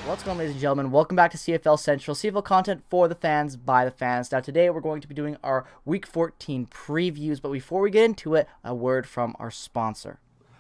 What's going on, ladies and gentlemen? Welcome back to CFL Central, CFL content for the fans, by the fans. Now, today we're going to be doing our Week 14 previews, but before we get into it, a word from our sponsor.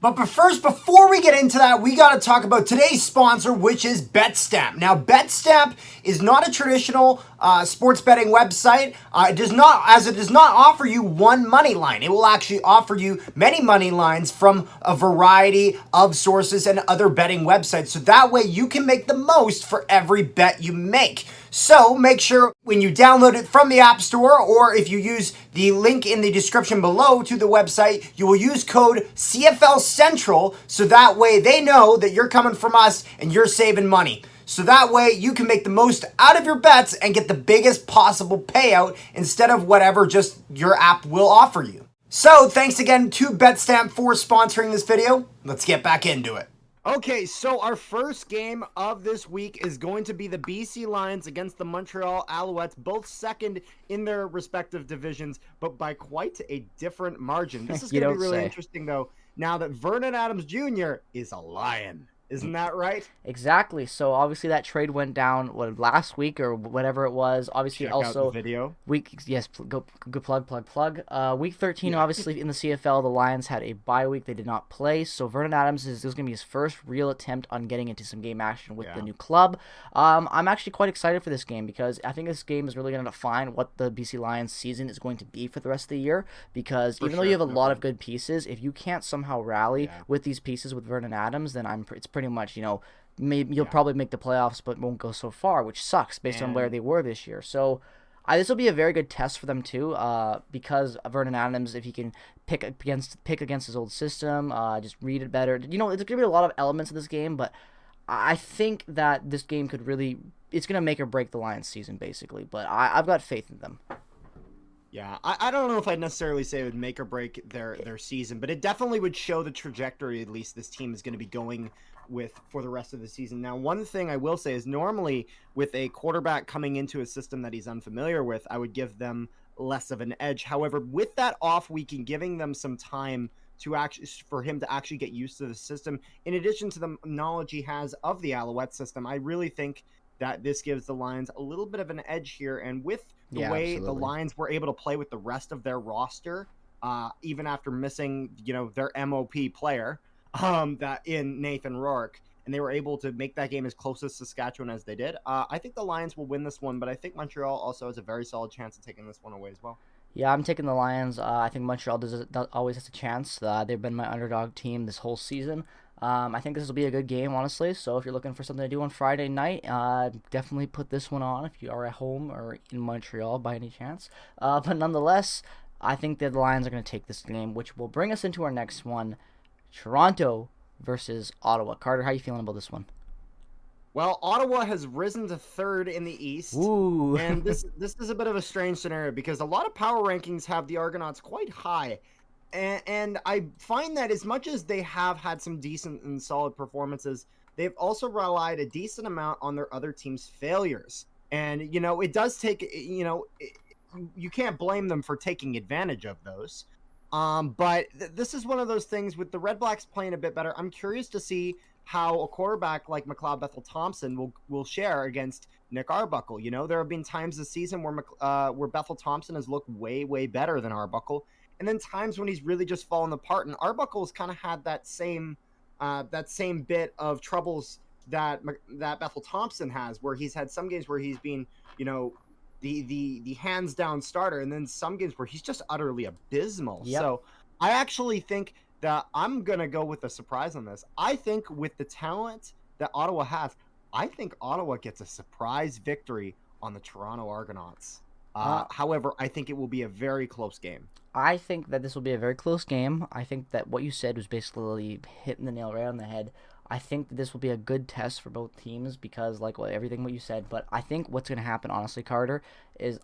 But first, before we get into that, we got to talk about today's sponsor, which is BetStamp. Now, BetStamp is not a traditional sports betting website. It does not offer you one money line. It will actually offer you many money lines from a variety of sources and other betting websites. So that way you can make the most for every bet you make. So make sure when you download it from the App Store, or if you use the link in the description below to the website, you will use code CFL Central, so that way they know that you're coming from us and you're saving money. So that way you can make the most out of your bets and get the biggest possible payout instead of whatever just your app will offer you. So thanks again to BetStamp for sponsoring this video. Let's get back into it. Okay, so our first game of this week is going to be the BC Lions against the Montreal Alouettes, both second in their respective divisions, but by quite a different margin. This is going to be really interesting, though, now that Vernon Adams Jr. is a Lion. Isn't that right? Exactly. So obviously that trade went down last week or whatever it was. Obviously, check also out the video. Good plug. Week 13, obviously in the CFL, the Lions had a bye week. They did not play. So Vernon Adams this is going to be his first real attempt on getting into some game action with the new club. I'm actually quite excited for this game because I think this game is really going to define what the BC Lions season is going to be for the rest of the year. Because even though you have a lot of good pieces, if you can't somehow rally with these pieces with Vernon Adams, then it's pretty much, maybe you'll probably make the playoffs but won't go so far, which sucks based on where they were this year. So this will be a very good test for them too, because Vernon Adams, if he can pick against his old system, just read it better. It's going to be a lot of elements of this game, but I think that this game it's going to make or break the Lions season basically, but I've got faith in them. Yeah, I don't know if I'd necessarily say it would make or break their season, but it definitely would show the trajectory at least this team is going to be going with for the rest of the season. Now, one thing I will say is normally with a quarterback coming into a system that he's unfamiliar with, I would give them less of an edge. However, with that off week and giving them some time for him to actually get used to the system, in addition to the knowledge he has of the Alouette system, I really think that this gives the Lions a little bit of an edge here. And with the way the Lions were able to play with the rest of their roster, even after missing, their MOP player, that in Nathan Rourke, and they were able to make that game as close as Saskatchewan as they did. I think the Lions will win this one, but I think Montreal also has a very solid chance of taking this one away as well. Yeah, I'm taking the Lions. I think Montreal always has a chance. They've been my underdog team this whole season. I think this will be a good game, honestly. So if you're looking for something to do on Friday night, definitely put this one on if you are at home or in Montreal by any chance. But nonetheless, I think that the Lions are going to take this game, which will bring us into our next one, Toronto versus Ottawa. Carter, how are you feeling about this one? Well, Ottawa has risen to third in the East. Ooh. And this is a bit of a strange scenario because a lot of power rankings have the Argonauts quite high. And I find that as much as they have had some decent and solid performances, they've also relied a decent amount on their other team's failures. And, it does take, you can't blame them for taking advantage of those. But this is one of those things with the Red Blacks playing a bit better. I'm curious to see how a quarterback like McLeod Bethel-Thompson will share against Nick Arbuckle. There have been times this season where Bethel-Thompson has looked way, way better than Arbuckle. And then times when he's really just fallen apart. And Arbuckle's kind of had that same bit of troubles that Bethel-Thompson has, where he's had some games where he's been, the hands down starter, and then some games where he's just utterly abysmal. Yep. So I actually think that I'm going to go with a surprise on this. I think with the talent that Ottawa has, I think Ottawa gets a surprise victory on the Toronto Argonauts. However, I think it will be a very close game. I think that this will be a very close game. I think that what you said was basically hitting the nail right on the head. I think that this will be a good test for both teams because, everything what you said. But I think what's going to happen, honestly, Carter, is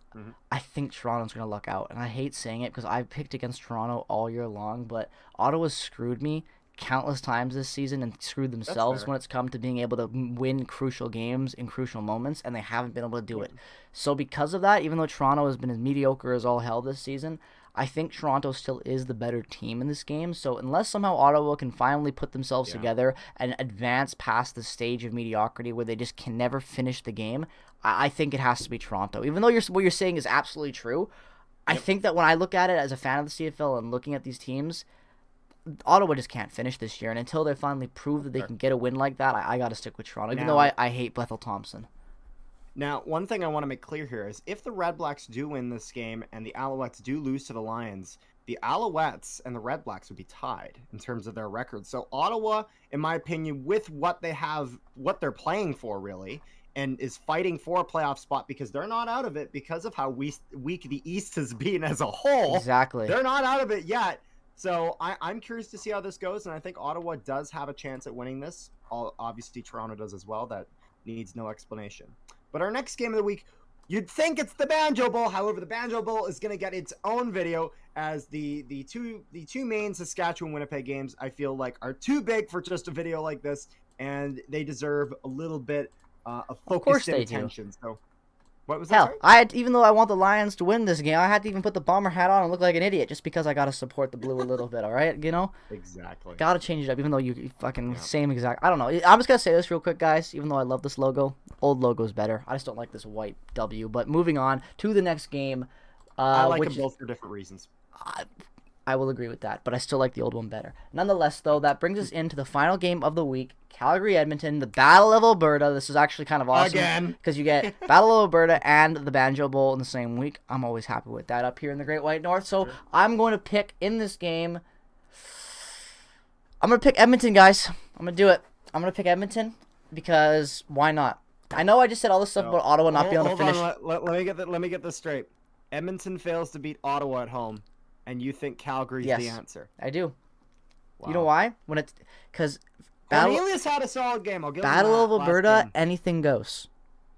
I think Toronto's going to luck out. And I hate saying it because I've picked against Toronto all year long, but Ottawa's screwed me countless times this season and screwed themselves when it's come to being able to win crucial games in crucial moments, and they haven't been able to do it. So because of that, even though Toronto has been as mediocre as all hell this season, I think Toronto still is the better team in this game. So unless somehow Ottawa can finally put themselves together and advance past the stage of mediocrity where they just can never finish the game, I think it has to be Toronto. Even though what you're saying is absolutely true, I think that when I look at it as a fan of the CFL and looking at these teams, Ottawa just can't finish this year. And until they finally prove that they can get a win like that, I got to stick with Toronto, even though I hate Bethel Thompson. Now, one thing I want to make clear here is if the Red Blacks do win this game and the Alouettes do lose to the Lions, the Alouettes and the Red Blacks would be tied in terms of their records. So Ottawa, in my opinion, with what they have, what they're playing for really, and is fighting for a playoff spot because they're not out of it because of how weak the East has been as a whole. Exactly. They're not out of it yet. So I'm curious to see how this goes, and I think Ottawa does have a chance at winning this. Obviously, Toronto does as well. That needs no explanation. But our next game of the week, you'd think it's the Banjo Bowl. However, the Banjo Bowl is going to get its own video as the two main Saskatchewan-Winnipeg games, I feel like, are too big for just a video like this, and they deserve a little bit of focused attention. So, what was that? Hell, even though I want the Lions to win this game, I had to even put the bomber hat on and look like an idiot just because I got to support the blue a little bit, all right? You know? Exactly. Got to change it up, even though you fucking same exact... I don't know. I'm just going to say this real quick, guys, even though I love this logo. Old logo's better. I just don't like this white W. But moving on to the next game. I like them both for different reasons. I will agree with that, but I still like the old one better. Nonetheless, though, that brings us into the final game of the week. Calgary-Edmonton, the Battle of Alberta. This is actually kind of awesome. Again. Because you get Battle of Alberta and the Banjo Bowl in the same week. I'm always happy with that up here in the Great White North. So I'm going to pick in this game. I'm going to pick Edmonton, guys. I'm going to do it. I'm going to pick Edmonton because why not? I know I just said all this stuff about Ottawa not being able to finish. Let me get this straight. Edmonton fails to beat Ottawa at home, and you think Calgary's the answer? I do. Wow. You know why? Because Cornelius had a solid game. I'll give Battle of Alberta, anything goes.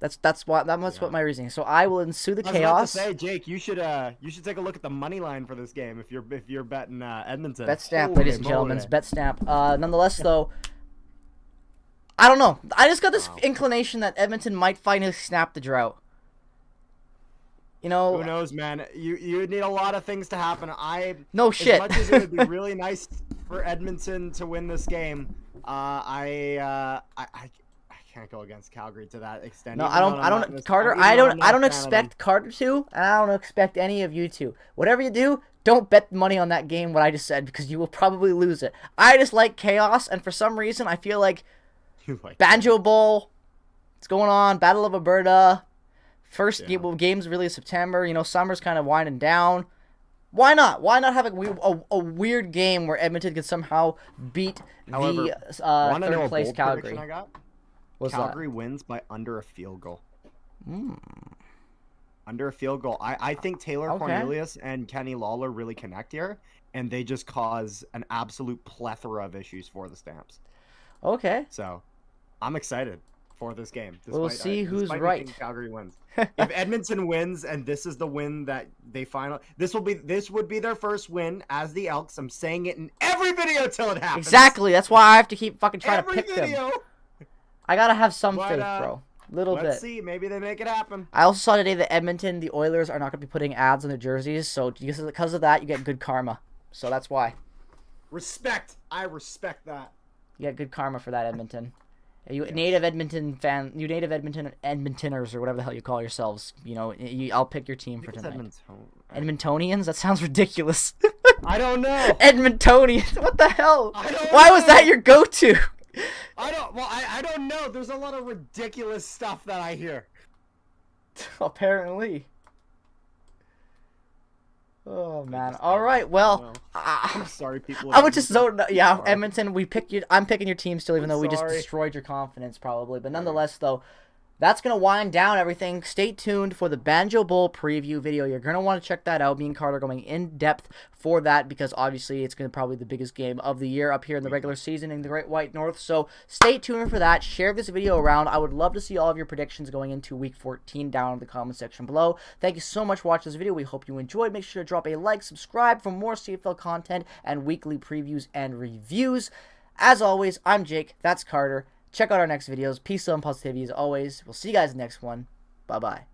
That's what my reasoning is. So I will ensue the chaos. I was about to say, Jake, you should take a look at the money line for this game if you're betting Edmonton. Bet stamp, ladies and gentlemen. Bet stamp. Nonetheless, though, I don't know. I just got this inclination that Edmonton might finally snap the drought. You know, who knows, man? You need a lot of things to happen. Shit. As much as it would be really nice for Edmonton to win this game, I can't go against Calgary to that extent. No, I don't, Carter. I don't expect Carter to, and I don't expect any of you to. Whatever you do, don't bet money on that game. What I just said, because you will probably lose it. I just like chaos, and for some reason, I feel like Banjo Bowl. It's going on. Battle of Alberta. First game's really September. You know, summer's kind of winding down. Why not? Why not have a weird game where Edmonton can somehow beat the third place Calgary? I got? Calgary wins by under a field goal. Under a field goal. I think Taylor Cornelius and Kenny Lawler really connect here, and they just cause an absolute plethora of issues for the Stamps. Okay. So, I'm excited for this game. We'll see who's right. Calgary wins. If Edmonton wins, and this is the win that they this would be their first win as the Elks. I'm saying it in every video till it happens. Exactly. That's why I have to keep fucking trying to pick them. I gotta have some faith, bro. Little bit. Let's see. Maybe they make it happen. I also saw today that Edmonton, the Oilers, are not gonna be putting ads on their jerseys, so because of that, you get good karma. So that's why. Respect. I respect that. You get good karma for that, Edmonton. You native Edmonton fan, you native Edmontoners or whatever the hell you call yourselves. You know, I'll pick your team for tonight. Edmontonians? That sounds ridiculous. I don't know. Edmontonians? What the hell? Why was that your go-to? I don't know. There's a lot of ridiculous stuff that I hear. Apparently. Oh man! All right, well, I'm sorry, people. I would just Edmonton. I'm picking your team still, even though we just destroyed your confidence, probably. But nonetheless, though, that's gonna wind down everything. Stay tuned for the Banjo Bowl preview video. You're gonna want to check that out. Me and Carter going in depth for that because obviously it's gonna probably the biggest game of the year up here in the regular season in the Great White North. So stay tuned for that. Share this video around. I would love to see all of your predictions going into Week 14 down in the comment section below. Thank you so much for watching this video. We hope you enjoyed. Make sure to drop a like, subscribe for more CFL content and weekly previews and reviews. As always, I'm Jake. That's Carter. Check out our next videos. Peace, love, and positivity as always. We'll see you guys in the next one. Bye-bye.